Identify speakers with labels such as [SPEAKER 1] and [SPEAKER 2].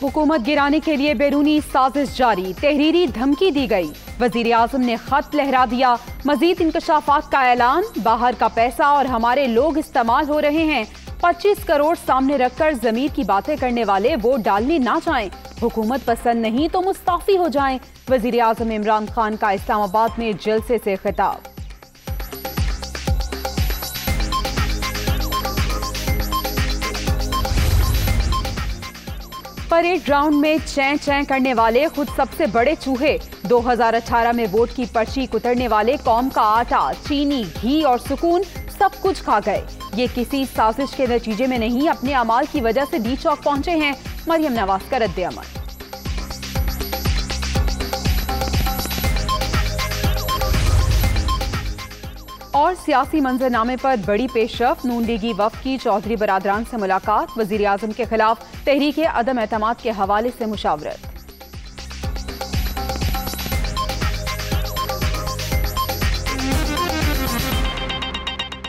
[SPEAKER 1] हुकूमत गिराने के लिए बैरूनी साजिश जारी, तहरीरी धमकी दी गई। वजीर आजम ने खत लहरा दिया, मजीद इंकशाफात का ऐलान। बाहर का पैसा और हमारे लोग इस्तेमाल हो रहे हैं। 25 करोड़ सामने रखकर जमीर की बातें करने वाले वोट डालने ना जाएं। हुकूमत पसंद नहीं तो मुस्ताफी हो जाएं। वजीर आजम इमरान खान का इस्लामाबाद में जलसे से खिताब। परेड ग्राउंड में चैं चैं करने वाले खुद सबसे बड़े चूहे। 2018 में वोट की पर्ची कुतरने वाले कौम का आटा, चीनी, घी और सुकून सब कुछ खा गए। ये किसी साजिश के नतीजे में नहीं, अपने अमाल की वजह से डी चौक पहुंचे हैं। मरियम नवाज का रद्द अमल। और सियासी मंजरनामे पर बड़ी पेशरफ, नून लीगी वफ्द की चौधरी बरादरान से मुलाकात। वजीर आजम के खिलाफ तहरीक अदम एतमाद के हवाले से मुशावरत।